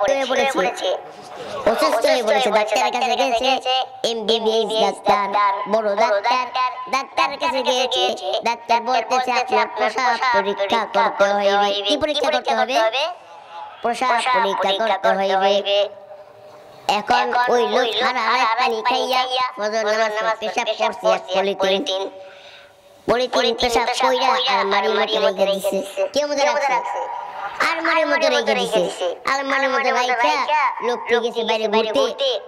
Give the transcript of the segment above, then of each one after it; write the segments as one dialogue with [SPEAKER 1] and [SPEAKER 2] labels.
[SPEAKER 1] হয়ে পড়েছে, অসুস্থ হয়ে পড়েছে। ডাক্তারের কাছে গেছে, এমবিবিএস ডাক্তার, বড় ডাক্তার, ডাক্তারের কাছে গিয়েছে। ডাক্তার বলতেছে আপনার প্রসাব পরীক্ষা করতে হইবে। কি পরীক্ষা করতে হবে? প্রসাব পরীক্ষা করতে হইবে। এখন ওই লোক সারা রাত পানি খাইয়া ফজর নামাজ পেশাব করছে এক পলিথিন পেশাব কইরা আলমারির মধ্যে রেখে দিছে। কেউ মধ্যে রাখছে, আলমারির মধ্যে রেখে দিছে। আলমারির মধ্যে রাইখা লোক গেছে বাইরে ঘুরতে।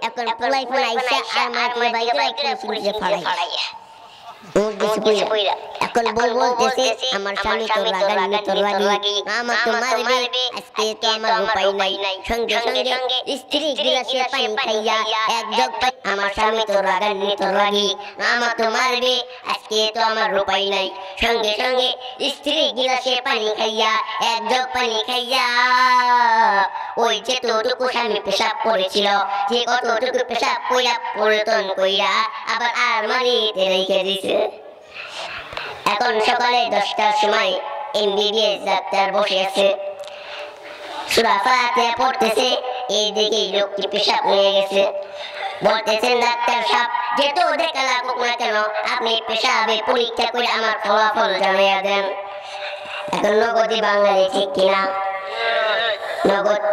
[SPEAKER 1] এখন পোলাই আইসা আলমারি থেকে বাইরে পলিথিন ফালাইয়া এখন বউ বলতেছে আমার স্বামী তো রাগান্বিত, আমার তো মারবে, আজকে তো আমার উপায় নাই। সঙ্গে সঙ্গে স্ত্রী গিলাসে পানি খাইয়া এক জগ আমার স্বামী তো রাগান্বিত, আমার তো মারবে, আজকে তো আমার উপায় নাই। সঙ্গে সঙ্গে স্ত্রী গিলাসে পানি খাইয়া এক জগ পানি খাইয়া ওই যেতটুকু স্বামী পেশাব করেছিল যে কতটুকু পেশাব কইরা পরিবর্তন কইরা আবার আলমারিতে রেখে দিছে। এখন সকালে 10টার সময় এমবিবিএস ডাক্তার বসে আছে, সূরা ফাতিহা পড়তেছে। এইদিকে লোকটি পেশাব নিয়ে গেছে। বলতেছেন ডাক্তার সাহেব, যেহেতু দেখা লাগুক না কেন আপনি পেশাবে পরীক্ষা করে আমার ফলাফল জানিয়ে দেন। এখন নগদে বাঙালি ঠিক কিনা?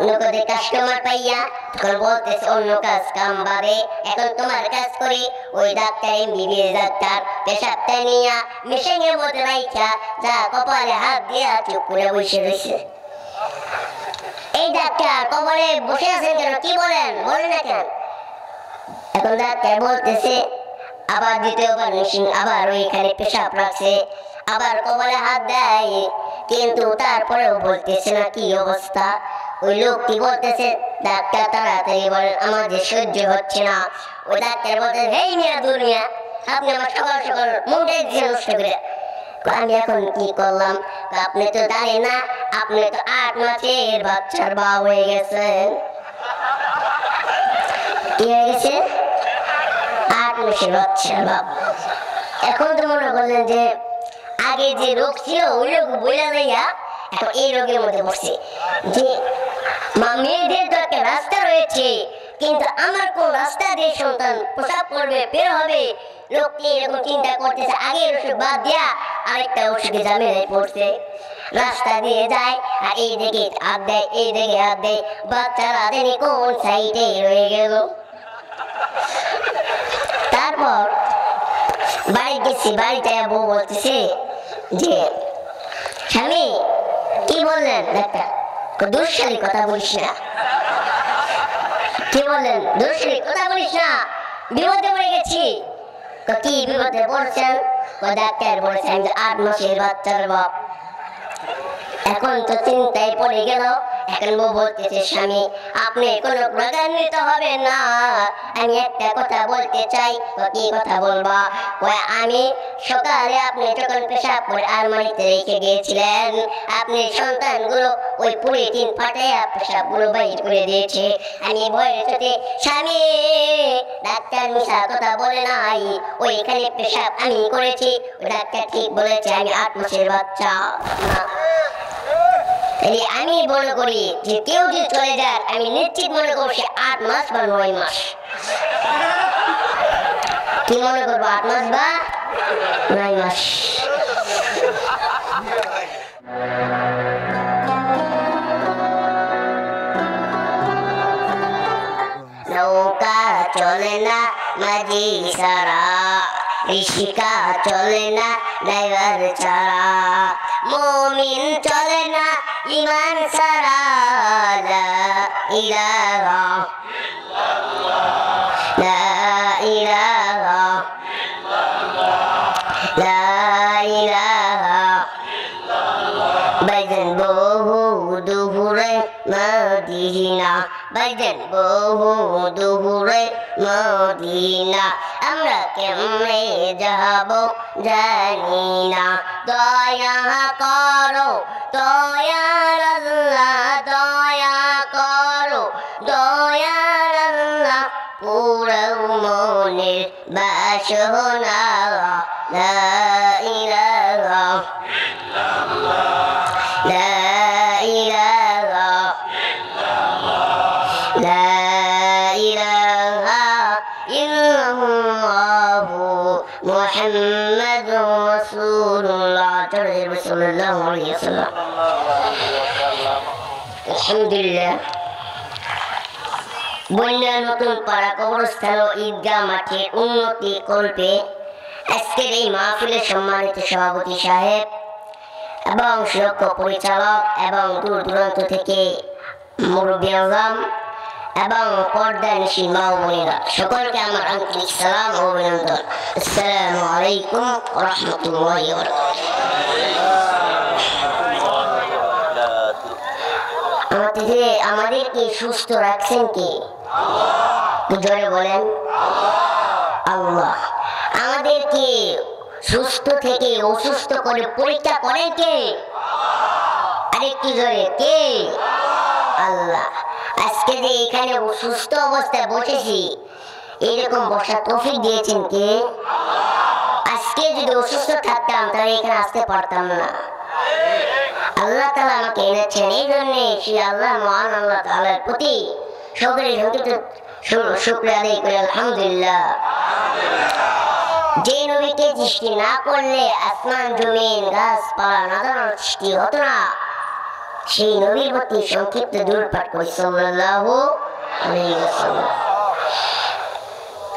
[SPEAKER 1] নগদে কাস্টমার পাইয়া তখন বলতেছে অন্য কাজ কাম বাদে এখন তোমার কাজ করি। ওই ডাক্তার এমবিবিএস ডাক্তার পেশাবটা নিয়া মেশিনের মধ্যে রাইখা যা কপালে হাত দিয়া চুপ করে বসে রয়েছে। এই ডাক্তার কপালে বসে আছেন কেন? কি বলেন না কেন? এখন ডাক্তার বলতেছে আবার দ্বিতীয়বার মেশিন আবার ওইখানে পেশাব রাখছে, আবার কপালে হাত দেয়, কিন্তু তারপরেও বলতেছে না কি অবস্থা। ওই লোকটি বলতেছে ডাক্তার তাড়াতাড়ি বলেন, আমার যে সহ্য হচ্ছে না। ওই ডাক্তার বলতেছে এই মিয়া দুনিয়া, আপনি আমার সকাল সকাল মুন্ডে দিয়ে নষ্ট করে। আমি এখন কি করলাম? আপনি তো জানেন না, আপনি তো 8 মাসের বাচ্চার বাবা হয়ে গেছেন। কি হয়ে গেছে? 8 মাসের বাচ্চার বাবা। এখন তো মনে করলেন যে আগে যে রোগ ছিল ওই রোগ বইলা যাইয়া এখন এই রোগের মধ্যে পড়ছে। যে মেয়েদের তো একটা রাস্তা রয়েছে, কিন্তু আমার কোন রাস্তা দিয়ে সন্তান প্রসাব করবে, বের হবে, লোকটি এরকম চিন্তা করতেছে। আগের ওষুধ বাদ দিয়া আরেকটা ওষুধে ঝামেলায় পড়ছে। রাস্তা দিয়ে যায় আর এই দিকে হাত দেয়, এই দিকে হাত দেয়, বাচ্চারা জানি কোন সাইডে রয়ে গেল। তারপর বাড়ি গেছি, বাড়িতে বউ বলতেছে যে স্বামী কি বললেন? ডাক্তার দুঃশালী কথা বলিস না। কি বললেন? দুঃশালী কথা বলিস না, বিপদে পড়ে গেছি। কি বিপদে পড়ছেন? ডাক্তার বলেছেন যে 8 মাসের বাচ্চার বাপ। এখন তো চিন্তায় পড়ে গেল। এখন বউ বলতেছে স্বামী আপনি কোনো রাগান্বিত হবেন না, আমি একটা কথা বলতে চাই। কি কথা বলবা? আমি সকালে আপনি যখন পেশাব করে আলমারিতে রেখে গিয়েছিলেন, আপনি সন্তানগুলো ওই পলিথিন ফাটাইয়া পেশাবগুলো বাইর করে দিয়েছে। আমি ভয়ের সাথে স্বামী ডাক্তার মিশা কথা বলে নাই, ওইখানে পেশাব আমি করেছি। ডাক্তার ঠিক বলেছে, আমি 8 মাসের বাচ্চা। আমি মনে করি যে কেউ যদি চলে যায় আমি নিশ্চিত মনে করছি 8 মাস বা 9 মাস। কি মনে করবো? 8 মাস বা 9 মাস। নৌকা চলে না মাঝি সারা, ঋষিকা চলে না ড্রাইভার ছাড়া, মুমিন চলে না ইমান ছাড়া। লা ইলাহা ইল্লাল্লাহ, লা ইলাহা ইল্লাল্লাহ, লা ইলাহা ইল্লাল্লাহ। বাইজান বহু দুহুরে মদিনা, বাইজান বহু দুহুরে মদিনা, আমরা কেমনে যাব জানি না। দয়া করো দয়াল আল্লাহ, দয়া করো দয়াল আল্লাহ, পুরো মনের বাসনা। লা ইলাহা ইল্লাল্লাহ, লা ইলাহা ইল্লাল্লাহ। لا إله إلا الله محمد رسول الله صلى الله عليه وسلم الحمد لله বন্যা নতুন পাড়া কবরস্থান ও ঈদগাহ মাঠে উন্নতি কল্পে আজকের এই মাহফিলের সম্মানিত সভাপতি সাহেব এবং সুরক্ষা পরিচালক এবং দূর দূরান্ত থেকে মুরব্বী আজম এবং পর্দানিশী মা ও বোনেরা সকলকে আমার আন্তরিক সালাম ও অভিনন্দন। আসসালামু আলাইকুম ওয়া রাহমাতুল্লাহি ওয়া বারাকাতুহু। আমাদেরকে সুস্থ রাখছেন কে? জোরে বলেন আল্লাহ। আমাদেরকে সুস্থ থেকে অসুস্থ করে পরীক্ষা করেন কে? আরেকটু জোরে, কে? আল্লাহ। আজকে যে এখানে সুস্থ অবস্থায় বসেছি, এইরকম বসার তৌফিক দিয়েছেন কে? আজকে যদি অসুস্থ থাকতাম তাহলে এখানে আসতে পারতাম না। আল্লাহ তাআলা আমাকে এনেছেন, এই জন্য সেই আল্লাহ মহান আল্লাহ তাআলার প্রতি সকলের শুকরিয়া আদায় করি আলহামদুলিল্লাহ। যে নবীকে সৃষ্টি না করলে আসমান জমিন গাছপালা নানান সৃষ্টি হতো না, সেই নবীর প্রতি সংক্ষিপ্ত দূর পাঠ করি সাল্লাল্লাহু আলাইহি ওয়াসাল্লাম।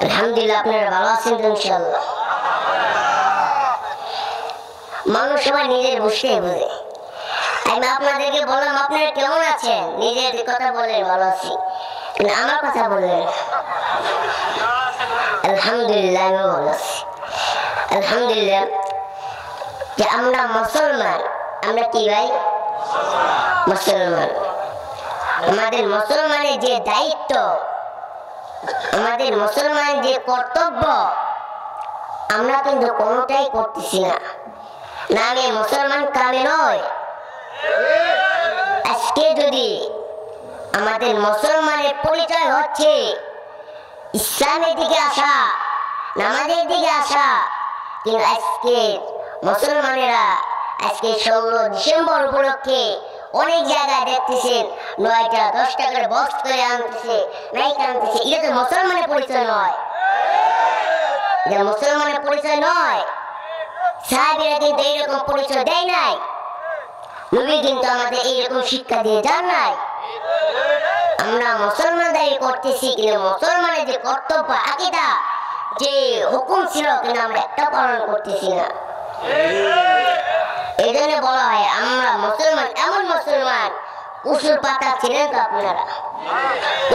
[SPEAKER 1] আলহামদুলিল্লাহ, আপনারা ভালো আছেন তো ইনশাআল্লাহ? মানুষ সবাই নিজের বুঝতে বুঝে। আমি আপনাদেরকে বললাম আপনারা কেমন আছেন, নিজের কথা বলেন ভালো আছি, আমার কথা বললেন আলহামদুলিল্লাহ আমি ভালো আছি। আলহামদুলিল্লাহ যে আমরা মুসলমান, আমরা কি ভাই? মুসলমান। আমাদের মুসলমানের যে দায়িত্ব, আমাদের মুসলমানের যে কর্তব্য, আমরা কিন্তু কোনোটাই করতেছি না। না, আমি মুসলমান কামে নয়। আজকে যদি আমাদের মুসলমানের পরিচয় হচ্ছে ইসলামের দিকে আসা, নামাজের দিকে আসা, কিন্তু আজকে মুসলমানেরা আজকে 16 ডিসেম্বর উপলক্ষে অনেক জায়গায় দেখতেছেন 9টা 10টা করে বক্স করে আনতেছে, মাইক আনতেছে। এটা তো মুসলমানের পরিচয় নয়, এটা মুসলমানের পরিচয় নয়। সাহাবীরা কিন্তু এইরকম পরিচয় দেয় নাই, নবী কিন্তু আমাদের এইরকম শিক্ষা দিয়ে যান নাই। আমরা মুসলমান দাবি করতেছি, কিন্তু মুসলমানের যে কর্তব্য আকীদা, যে হুকুম ছিল, কিন্তু আমরা একটা পালন করতেছি না। এই জন্য বলা হয় আমরা মুসলমান। এমন মুসলমান, উসুল পাতা ছিলেন তো আপনারা?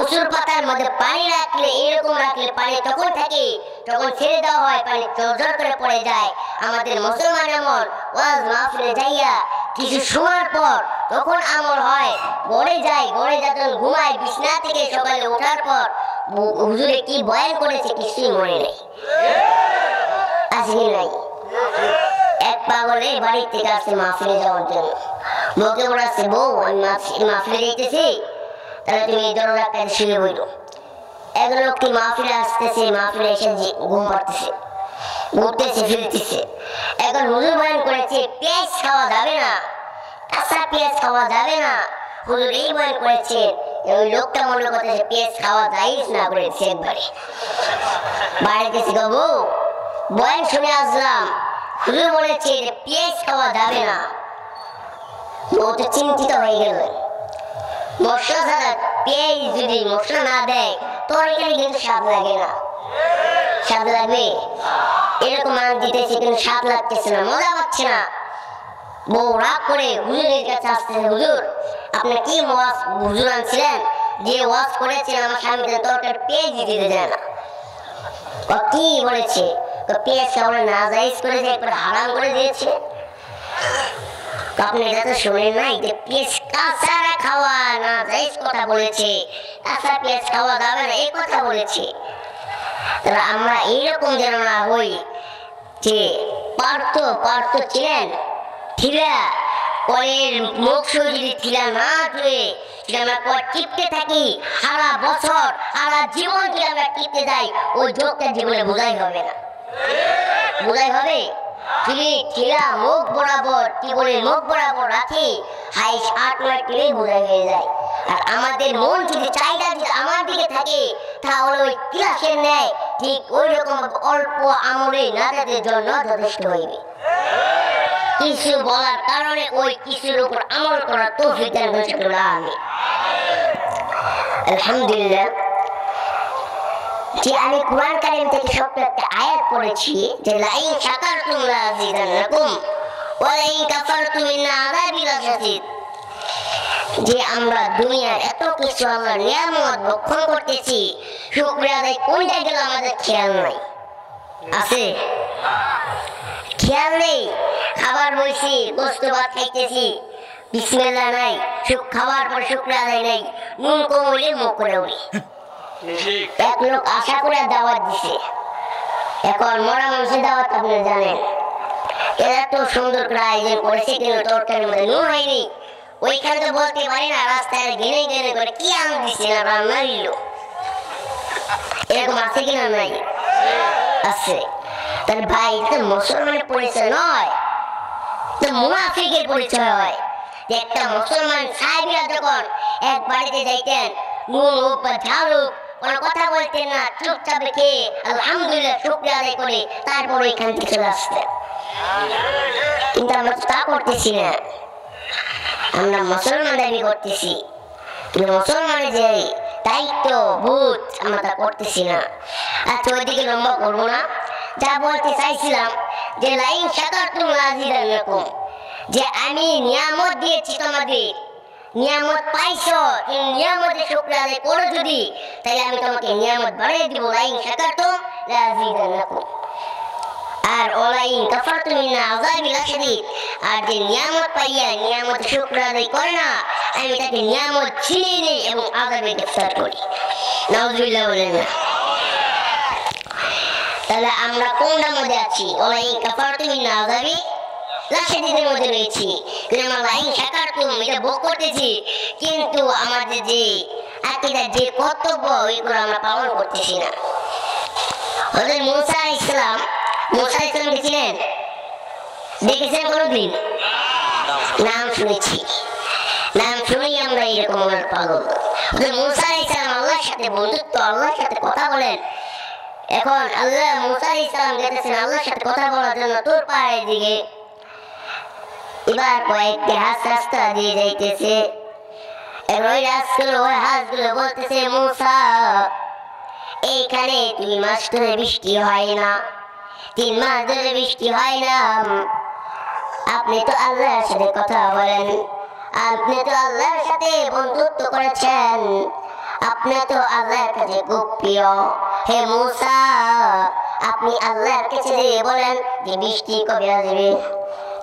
[SPEAKER 1] উসুল পাতার মধ্যে পানি রাখলে, এরকম রাখলে পানি তখন থাকে, তখন ছেড়ে দেওয়া হয়, পানি জোর করে পড়ে যায়। আমাদের মুসলমান এমন ওয়াজ মাহফিলে যাইয়া কিছু সময় পর তখন আমল হয়, গড়ে যায়, গড়ে যখন ঘুমায়, বিছনা থেকে সকালে ওঠার পর হুজুরে কি বয়ান করেছে কিছুই মনে নেই। আসি নাই? এক পাগলে বাড়ি থেকে আসছে মাহফিলে যাওয়ার জন্য, বউকে বলাচ্ছে, বউ আমি মাহফিলে যেতেছি, তাহলে তুমি এই দরজার কাছে শুয়ে বইলো। এক লোকটি মাহফিলে আসতেছে, মাহফিলে এসে ঘুম পাড়তেছে, ঘুরতেছে ফিরতেছে। এখন হুজুর বয়ান করেছে পেঁয়াজ খাওয়া যাবে না, কাঁচা পেঁয়াজ খাওয়া যাবে না। হুজুর এই বয়ান করেছে, ওই লোকটা মনে করতেছে পেঁয়াজ খাওয়া যাইস না করেছে। একবারে বাড়িতে বউ বয়ান শুনে আসলাম, হুজুর বলেছে যে পেঁয়াজ খাওয়া যাবে না। ও তো চিন্তিত হয়ে গেল, মশলা ছাড়া পেঁয়াজ যদি মশলা না দেয় তরকারি কিন্তু স্বাদ লাগে না। স্বাদ লাগবে? এরকম মান দিতেছে কিন্তু স্বাদ লাগতেছে না, মজা পাচ্ছে না। বউ রাগ করে হুজুরের কাছে আসতেছে, হুজুর আপনি কি ওয়াজ হুজুর আনছিলেন, যে ওয়াজ করেছেন আমার স্বামীকে তরকারি পেঁয়াজ দিতে দেয় না। কি বলেছে? পেঁয়াজ খাওয়া না জায়েজ করেছে, একবার হারাম করে দিয়েছে। আপনি এটা তো শোনেন নাই যে পেঁয়াজ কাঁচা খাওয়া না জায়েজ কথা বলেছে, কাঁচা পেঁয়াজ খাওয়া যাবে না এই কথা বলেছে। তাহলে আমরা এইরকম যেন না হই, যে পার্থ ছিলেন থিরা কলের মুখ যদি থিরা না ধুয়ে আমরা টিপতে থাকি সারা বছর, সারা জীবন যদি আমরা টিপতে যাই, ওই যোগটা জীবনে বোঝাই হবে না। বোঝাই হবে যদি থিরা মুখ বরাবর, কি বলে মুখ বরাবর রাখি, 8-9 টিলেই বোঝাই হয়ে যায়। আর আমাদের মন যদি চাহিদা যদি আমার দিকে থাকে তাহলে ওই ক্লাসের ন্যায় ঠিক ওই রকম অল্প আমলে নাজাতের জন্য যথেষ্ট হইবে। কিছু বলার কারণে ওই কিছুর উপর আমল করার তৌফিক দান করেন আমিন। আলহামদুলিল্লাহ, যে আমি কুরআন কারীম থেকে ছোট্ট একটা আয়াত পড়েছি যে লাইন শাকারতুম লাযিদান্নাকুম ওয়া লাইন কাফারতুম ইন্না আযাবি লাশাদীদ। যে আমরা দুনিয়ার এত কিছু আল্লাহর নিয়ামত ভক্ষণ করতেছি, শুকরিয়া আদায় কোনটা গেল আমাদের খেয়াল নাই। আছে খেয়াল নেই? খাবার বইছি, গোস্ত ভাত খাইতেছি, বিসমিল্লাহ নাই, খাবার পর শুকরিয়া আদায় নাই, নুন কম হইলে মুখ করে উঠি। এক লোক আশা করে দাওয়াত দিছে, এখন মরা মানুষের দাওয়াত আপনি জানেন, এরা তো সুন্দর করে আয়োজন করেছে কিন্তু তরকারির মধ্যে নুন হয়নি। ওইখানে তো বলতে পারি না, রাস্তায় গেলে গেলে করে কি আম দিচ্ছে না রান্না দিল। এরকম আছে কিনা? নাই, আছে। তাহলে ভাই এটা মুসলমানের পরিচয় নয়, তো মুনাফিকের পরিচয় হয়। যে একটা মুসলমান সাহাবীরা যখন এক বাড়িতে যাইতেন, নুন হোক বা ঝাল হোক কোনো কথা বলতেন না, চুপচাপ রেখে আলহামদুলিল্লাহ শুকরিয়া আদায় করে তারপর ওইখান থেকে চলে আসতেন। কিন্তু আমরা তা করতেছি না, আমরা মুসলমান দাবি করতেছি কিন্তু মুসলমানের যে দায়িত্ব বোধ আমরা তা করতেছি না। আচ্ছা, ওইদিকে লম্বা করবো না। যা বলতে চাইছিলাম যে লাইন শাকারতুম লাযিদান্নাকুম, যে আমি নিয়ামত দিয়েছি তোমাদের, নিয়ামত পাইছো, এই নিয়ামতের শুকরিয়া আদায় করো যদি, তাহলে আমি তোমাকে নিয়ামত বাড়িয়ে দিব। লাইন শাকারতুম লাযিদান্নাকুম। আর ওলাইন কাফারতুম ইন্না আযাবি লাশাদীদ, আর যে নিয়ামত পাইয়া নিয়ামতের শুকরিয়া আদায় করে না, আমি তাকে নিয়ামত ছিনিয়ে নিই এবং আযাবে গ্রেফতার করি। নাউযুবিল্লাহ বলেন না। তাহলে আমরা কোনটার মধ্যে আছি? ওলাইন কাফারতুম ইন্না আযাবি লাশাদীদের মধ্যে রয়েছি। কিন্তু আমরা লাইন শাকারতুম এটা ভোগ করতেছি, কিন্তু আমাদের যে আকীদার যে কর্তব্য ওইগুলো আমরা পালন করতেছি না। হযরত মূসা আলাইহিস সালাম, মূসা আলাইহিস সালাম ছিলেন, দেখেছেন কোনদিন? নাম শুনেছি, নাম শুনেই আমরা এরকম পাগল। হযরত মূসা আলাইহিস সালাম আল্লাহর সাথে বন্ধুত্ব, আল্লাহর সাথে কথা বলেন। এখন আল্লাহ মূসা আলাইহিস সালাম গেছেন আল্লাহর সাথে কথা বলার জন্য তুর পাহাড়ের দিকে। এবার কয়েকটি হাঁস রাস্তা দিয়ে যাইতেছে, এখন ওই হাঁসগুলো বলতেছে, মূসা এইখানে 2 মাস ধরে বৃষ্টি হয় না, 3 মাস ধরে বৃষ্টি হয় না, আপনি তো আল্লাহর সাথে কথা বলেন, আপনি তো আল্লাহর সাথে বন্ধুত্ব করেছেন, আপনি তো আল্লাহর কাছে খুব প্রিয়। হে মূসা, আপনি আল্লাহর কাছে বলেন যে বৃষ্টি কবে আসবে।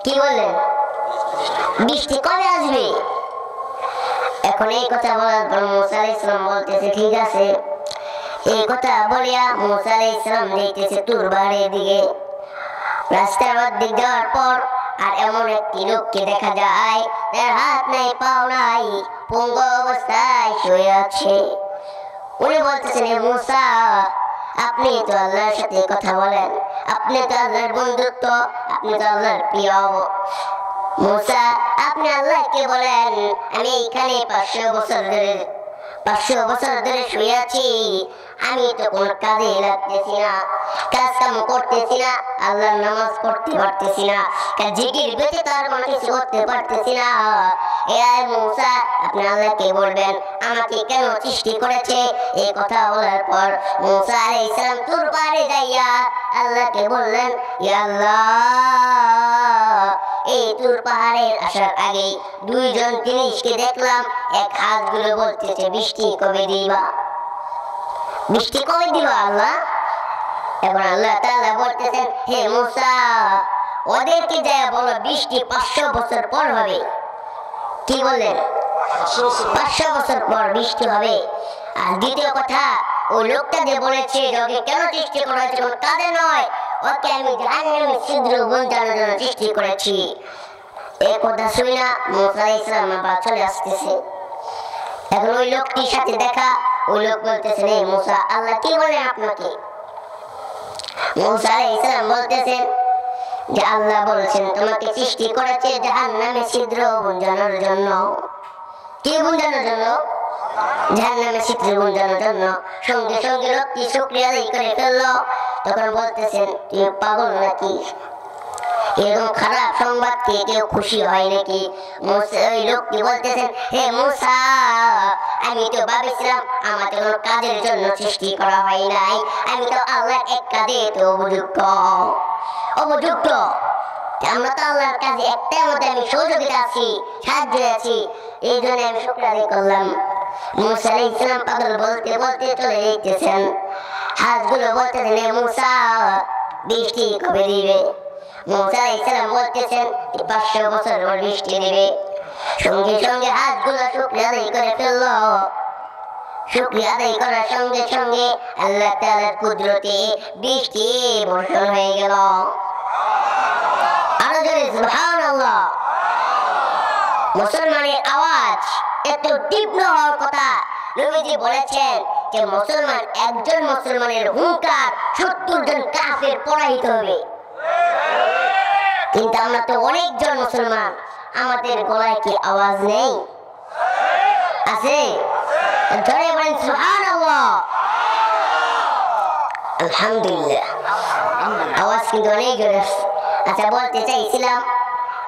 [SPEAKER 1] কি বললেন? বৃষ্টি কবে আসবে? এখন এই কথা বলার পর মূসা আলাইহিস সালাম বলতেছে ঠিক আছে। এই কথা বলিয়া মূসা আলাইহিস সালাম যাইতেছে তুর পাহাড়ের দিকে। রাস্তার অর্ধেক যাওয়ার পর আর এমন একটি লোককে দেখা যায়, তার হাত নাই, পাও নাই, পঙ্গু অবস্থায় শুয়ে আছে। উনি বলতেছেন, হে মূসা, আপনি তো আল্লাহর সাথে কথা বলেন, আপনি তো আল্লাহর বন্ধুত্ব, আপনি তো আল্লাহর প্রিয়। মূসা, আপনি আল্লাহকে বলেন আমি এইখানে 500 বছর ধরে শুয়ে আছি, আমি তো কোনো কাজে লাগতেছি না, কাজ কাম করতেছি না, আল্লাহর নামাজ পড়তে পারতেছি না, জিকির ব্যতীত আর কোনো কিছু করতে পারতেছি না। এই মূসা, আপনি আল্লাহকে বলবেন আমাকে কেন সৃষ্টি করেছে। এই কথা বলার পর মূসা আলাইহিস সালাম তুর পাহাড়ে যাইয়া আল্লাহকে বললেন, ইয়া আল্লাহ, এই তুর পাহাড়ের আসার আগে 2 জন জিনিসকে দেখলাম। এক হাঁসগুলো বলতেছে বৃষ্টি কবে দিবা, বৃষ্টি কবে দিবা আল্লাহ। এখন আল্লাহ তাআলা বলতেছেন, হে মূসা, ওদেরকে যায় বলো বৃষ্টি 500 বছর পর হবে। কি বললেন? 500 বছর পর বৃষ্টি হবে। আর দ্বিতীয় কথা, ওই লোকটা যে বলেছে ওকে কেন সৃষ্টি করা হয়েছে, কোনো কাজে নয়, ওকে আমি জাহান্নামে ছিদ্র গুঞ্জানোর জন্য সৃষ্টি করেছি। এই কথা শুনে না মূসা আলাইহিস সালাম আবার চলে আসতেছে। এখন ওই লোকটির সাথে দেখা, ওই লোক বলতেছেন, হে মূসা, আল্লাহ কি বলেন আপনাকে? মূসা আলাইহিস সালাম বলতেছেন যে আল্লাহ বলেছেন তোমাকে সৃষ্টি করেছে জাহান্নামে ছিদ্র গুঞ্জানোর জন্য। কি বুঝানোর জন্য? জাহান্নামের চিত্র বুঝানোর জন্য। সঙ্গে সঙ্গে লোকটি শুকরিয়া আদায় করে ফেললো। তখন বলতেছেন, তুই পাগল নাকি? এরকম খারাপ সংবাদ পেয়ে কেউ খুশি হয় নাকি? ওই লোকটি বলতেছেন, হে মূসা, আমি তো ভাবেছিলাম আমাকে কোনো কাজের জন্য সৃষ্টি করা হয় নাই, আমি তো আল্লাহর এক কাজে তো উপযুক্ত। আমরা তো আল্লাহর কাজে একটার মধ্যে আমি সহযোগিতা আছি, সাহায্য আছি, এই জন্য আমি শুকরিয়া আদায় করলাম। মূসা আলাইহিস সালাম পাগল বলতে বলতে চলে যাইতেছেন। হাঁসগুলো বলতেছেন, হে মূসা, বৃষ্টি কবে দিবে? মূসা আলাইহিস সালাম বলতেছেন 500 বছর পর বৃষ্টি দিবে। সঙ্গে সঙ্গে হাতগুলো শুকরিয়া আদায় করে ফেলল। শুকরিয়া আদায় করার সঙ্গে সঙ্গে আল্লাহ তাআলার কুদরতে বৃষ্টি বর্ষণ হয়ে গেল। আরো জোরে সুবহানাল্লাহ। মুসলমানের আওয়াজ এত তীব্র হওয়ার কথা নবীজি বলেছেন যে মুসলমান একজন মুসলমানের হুঙ্কার 70 জন কাফের পরাজিত হবে। কিন্তু আমরা তো অনেকজন মুসলমান, আমাদের গলায় কি আওয়াজ নেই? আছে? জোরে বলেন সুবহানাল্লাহ। আলহামদুলিল্লাহ, আওয়াজ কিন্তু অনেক জোরে। আচ্ছা, বলতে চাইছিলাম,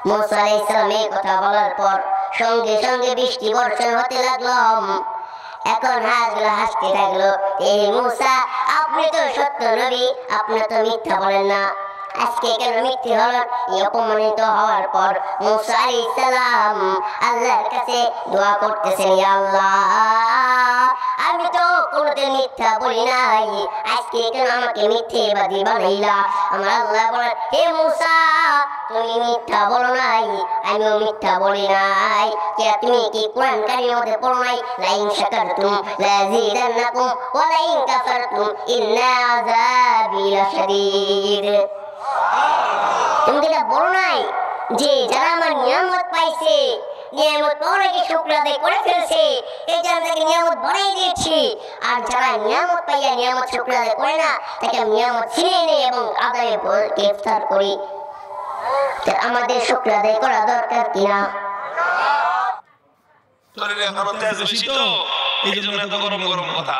[SPEAKER 1] মূসা আলাইহিস সালাম এই কথা বলার পর সঙ্গে সঙ্গে বৃষ্টি বর্ষণ হতে লাগলো। এখন হাঁসগুলো হাসতে থাকলো, এই মূসা, আপনি তো সত্য নবী, আপনি তো মিথ্যা বলেন না। আজকে কেন মিথ্যে হলেন? অপমানিত হওয়ার পর মূসা আলাইহিস সালাম আল্লাহর কাছে দোয়া করতেছেন, ইয়া আল্লাহ, আমি তো কোনোদিন মিথ্যা বলি নাই, আজকে কেন আমাকে মিথ্যেবাদী বানাইলা? আমার আল্লাহ বলেন, হে মূসা, তুমি মিথ্যা বলো নাই, আমিও মিথ্যা বলি নাই। কে তুমি কি কোরআন কারীমের মধ্যে পড়ো নাই, লাইন শাকারতুম লাযিদান্নাকুম ওয়া লাইন কাফারতুম ইন্না আযাবি লাশাদীদ? তুমি কি এটা বলো নাই যে যারা আমার নিয়ামত পাইছে, নিয়ামত পাওয়ার আগে শুকরিয়া আদায় করে ফেলছে, এই জন্য তাকে নিয়ামত বাড়াই দিয়েছি, আর যারা নিয়ামত পাইয়া নিয়ামত শুকরিয়া আদায় করে না, তাকে নিয়ামত ছিনিয়ে নেই এবং আদায়ে গ্রেফতার করি। আমাদের শুকরিয়া আদায় করা দরকার কিনা?
[SPEAKER 2] এই জন্য এত গরম গরম কথা।